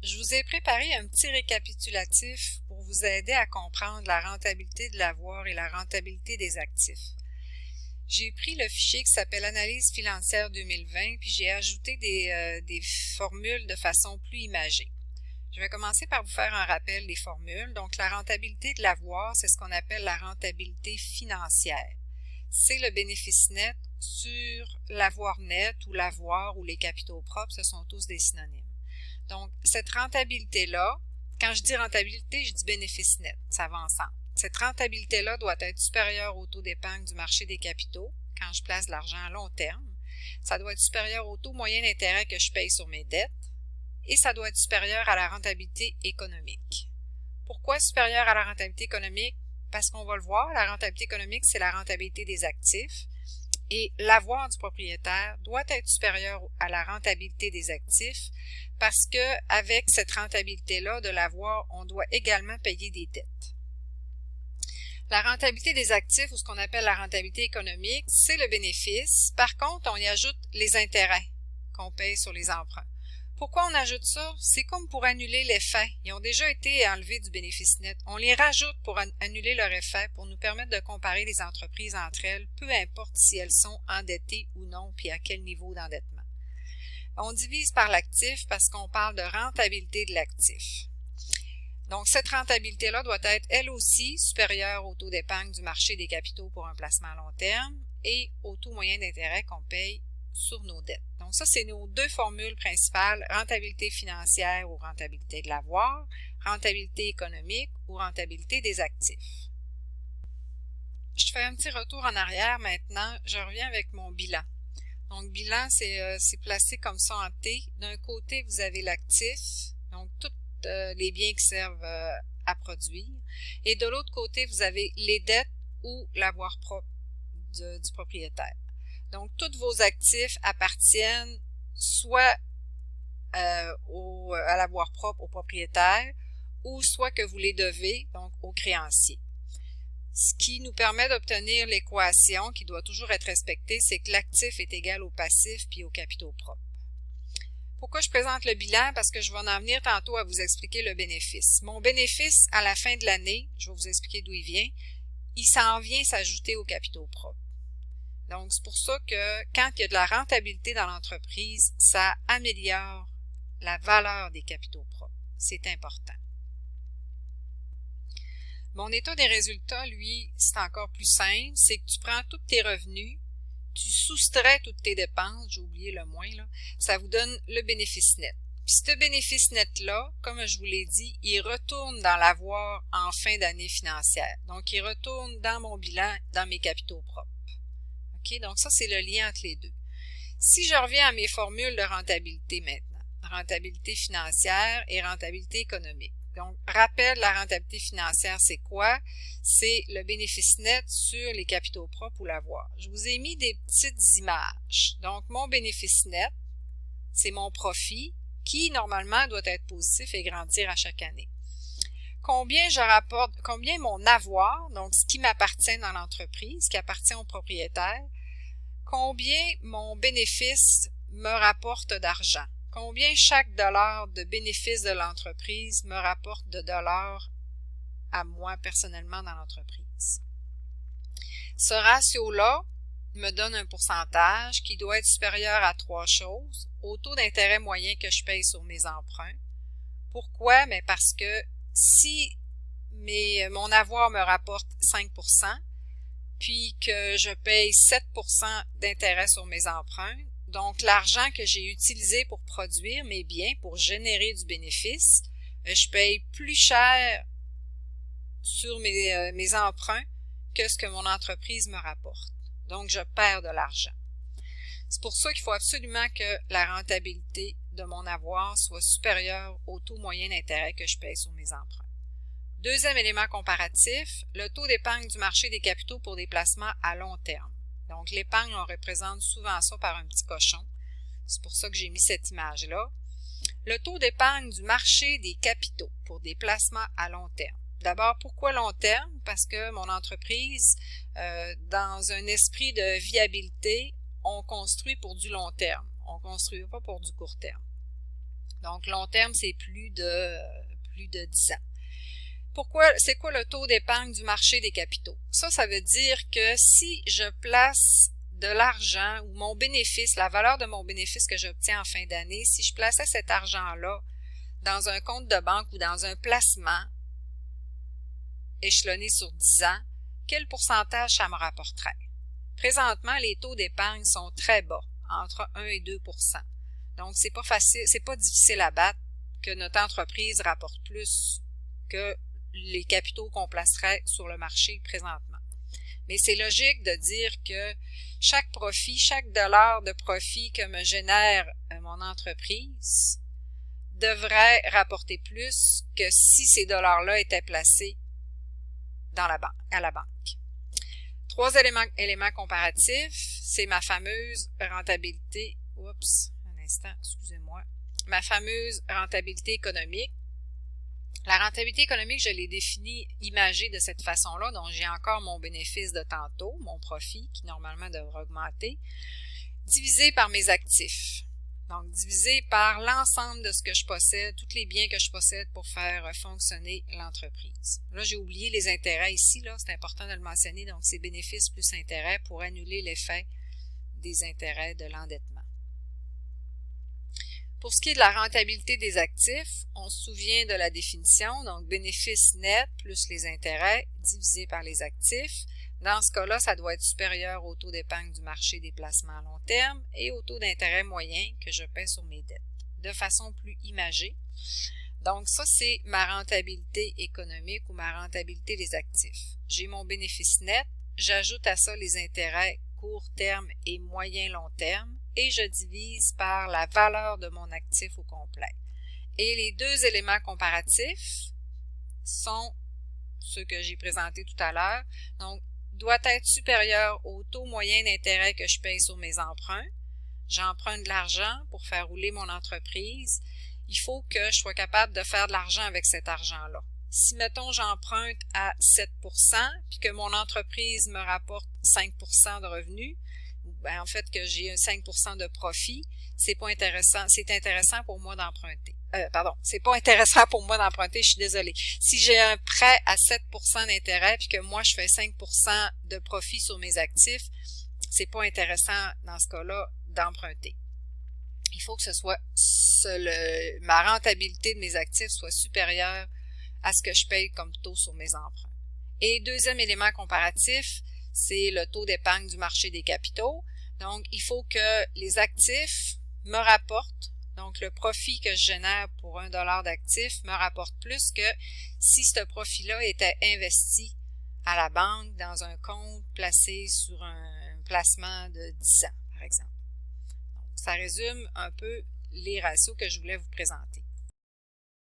Je vous ai préparé un petit récapitulatif pour vous aider à comprendre la rentabilité de l'avoir et la rentabilité des actifs. J'ai pris le fichier qui s'appelle Analyse financière 2020, puis j'ai ajouté des formules de façon plus imagée. Je vais commencer par vous faire un rappel des formules. Donc, la rentabilité de l'avoir, c'est ce qu'on appelle la rentabilité financière. C'est le bénéfice net sur l'avoir net ou l'avoir ou les capitaux propres, ce sont tous des synonymes. Donc, cette rentabilité-là, quand je dis rentabilité, je dis bénéfice net, ça va ensemble. Cette rentabilité-là doit être supérieure au taux d'épargne du marché des capitaux quand je place de l'argent à long terme. Ça doit être supérieur au taux moyen d'intérêt que je paye sur mes dettes et ça doit être supérieur à la rentabilité économique. Pourquoi supérieur à la rentabilité économique? Parce qu'on va le voir, la rentabilité économique, c'est la rentabilité des actifs et l'avoir du propriétaire doit être supérieur à la rentabilité des actifs parce que avec cette rentabilité-là de l'avoir, on doit également payer des dettes. La rentabilité des actifs, ou ce qu'on appelle la rentabilité économique, c'est le bénéfice. Par contre, on y ajoute les intérêts qu'on paye sur les emprunts. Pourquoi on ajoute ça? C'est comme pour annuler l'effet. Ils ont déjà été enlevés du bénéfice net. On les rajoute pour annuler leur effet, pour nous permettre de comparer les entreprises entre elles, peu importe si elles sont endettées ou non, puis à quel niveau d'endettement. On divise par l'actif parce qu'on parle de rentabilité de l'actif. Donc, cette rentabilité-là doit être, elle aussi, supérieure au taux d'épargne du marché des capitaux pour un placement à long terme et au taux moyen d'intérêt qu'on paye sur nos dettes. Donc, ça, c'est nos deux formules principales, rentabilité financière ou rentabilité de l'avoir, rentabilité économique ou rentabilité des actifs. Je fais un petit retour en arrière maintenant. Je reviens avec mon bilan. Donc, bilan, c'est placé comme ça en T. D'un côté, vous avez l'actif, donc tous les biens qui servent à produire. Et de l'autre côté, vous avez les dettes ou l'avoir propre du propriétaire. Donc, tous vos actifs appartiennent soit à l'avoir propre au propriétaire ou soit que vous les devez, donc au créancier. Ce qui nous permet d'obtenir l'équation qui doit toujours être respectée, c'est que l'actif est égal au passif puis aux capitaux propres. Pourquoi je présente le bilan? Parce que je vais en venir tantôt à vous expliquer le bénéfice. Mon bénéfice, à la fin de l'année, je vais vous expliquer d'où il vient, il s'en vient s'ajouter aux capitaux propres. Donc, c'est pour ça que quand il y a de la rentabilité dans l'entreprise, ça améliore la valeur des capitaux propres. C'est important. Mon état des résultats, lui, c'est encore plus simple. C'est que tu prends tous tes revenus, tu soustrais toutes tes dépenses, j'ai oublié le moins, là, ça vous donne le bénéfice net. Puis ce bénéfice net-là, comme je vous l'ai dit, il retourne dans l'avoir en fin d'année financière. Donc, il retourne dans mon bilan, dans mes capitaux propres. OK? Donc, ça, c'est le lien entre les deux. Si je reviens à mes formules de rentabilité maintenant, rentabilité financière et rentabilité économique. Donc, rappel, la rentabilité financière, c'est quoi? C'est le bénéfice net sur les capitaux propres ou l'avoir. Je vous ai mis des petites images. Donc, mon bénéfice net, c'est mon profit qui, normalement, doit être positif et grandir à chaque année. Combien je rapporte, combien mon avoir, donc ce qui m'appartient dans l'entreprise, qui appartient au propriétaire, combien mon bénéfice me rapporte d'argent. Combien chaque dollar de bénéfice de l'entreprise me rapporte de dollars à moi personnellement dans l'entreprise. Ce ratio-là me donne un pourcentage qui doit être supérieur à trois choses. Au taux d'intérêt moyen que je paye sur mes emprunts. Pourquoi? Mais parce que si mon avoir me rapporte 5%, puis que je paye 7% d'intérêt sur mes emprunts, donc l'argent que j'ai utilisé pour produire mes biens, pour générer du bénéfice, je paye plus cher sur mes emprunts que ce que mon entreprise me rapporte. Donc, je perds de l'argent. C'est pour ça qu'il faut absolument que la rentabilité de mon avoir soit supérieure au taux moyen d'intérêt que je paye sur mes emprunts. Deuxième élément comparatif, le taux d'épargne du marché des capitaux pour des placements à long terme. Donc, l'épargne, on représente souvent ça par un petit cochon. C'est pour ça que j'ai mis cette image-là. Le taux d'épargne du marché des capitaux pour des placements à long terme. D'abord, pourquoi long terme? Parce que mon entreprise, dans un esprit de viabilité, on construit pour du long terme. On ne construit pas pour du court terme. Donc, long terme, c'est plus de 10 ans. C'est quoi le taux d'épargne du marché des capitaux? Ça veut dire que si je place de l'argent ou mon bénéfice, la valeur de mon bénéfice que j'obtiens en fin d'année, si je plaçais cet argent-là dans un compte de banque ou dans un placement échelonné sur 10 ans, quel pourcentage ça me rapporterait? Présentement, les taux d'épargne sont très bas, entre 1 et 2 %. Donc, c'est pas difficile à battre que notre entreprise rapporte plus que les capitaux qu'on placerait sur le marché présentement. Mais c'est logique de dire que chaque dollar de profit que me génère mon entreprise devrait rapporter plus que si ces dollars-là étaient placés à la banque. Trois éléments comparatifs, c'est ma fameuse rentabilité. Un instant, excusez-moi. Ma fameuse rentabilité économique. La rentabilité économique, je l'ai définie imagée de cette façon-là, donc j'ai encore mon bénéfice de tantôt, mon profit, qui normalement devrait augmenter, divisé par mes actifs. Donc, divisé par l'ensemble de ce que je possède, tous les biens que je possède pour faire fonctionner l'entreprise. Là, j'ai oublié les intérêts ici, là, c'est important de le mentionner, donc c'est bénéfices plus intérêts pour annuler l'effet des intérêts de l'endettement. Pour ce qui est de la rentabilité des actifs, on se souvient de la définition, donc bénéfice net plus les intérêts divisé par les actifs. Dans ce cas-là, ça doit être supérieur au taux d'épargne du marché des placements à long terme et au taux d'intérêt moyen que je paie sur mes dettes, de façon plus imagée. Donc ça, c'est ma rentabilité économique ou ma rentabilité des actifs. J'ai mon bénéfice net, j'ajoute à ça les intérêts court terme et moyen long terme et je divise par la valeur de mon actif au complet. Et les deux éléments comparatifs sont ceux que j'ai présentés tout à l'heure. Donc, doit être supérieur au taux moyen d'intérêt que je paye sur mes emprunts. J'emprunte de l'argent pour faire rouler mon entreprise. Il faut que je sois capable de faire de l'argent avec cet argent-là. Si, mettons, j'emprunte à 7 % puis que mon entreprise me rapporte 5 % de revenus, ben, en fait que j'ai un 5 % de profit, c'est pas intéressant. C'est intéressant pour moi d'emprunter. C'est pas intéressant pour moi d'emprunter, je suis désolée. Si j'ai un prêt à 7 % d'intérêt puis que moi je fais 5 % de profit sur mes actifs, c'est pas intéressant dans ce cas-là d'emprunter. Il faut que ce soit ma rentabilité de mes actifs soit supérieure à ce que je paye comme taux sur mes emprunts. Et deuxième élément comparatif, c'est le taux d'épargne du marché des capitaux. Donc, il faut que les actifs me rapportent, donc le profit que je génère pour $1 d'actifs me rapporte plus que si ce profit-là était investi à la banque dans un compte placé sur un placement de 10 ans, par exemple. Donc, ça résume un peu les ratios que je voulais vous présenter.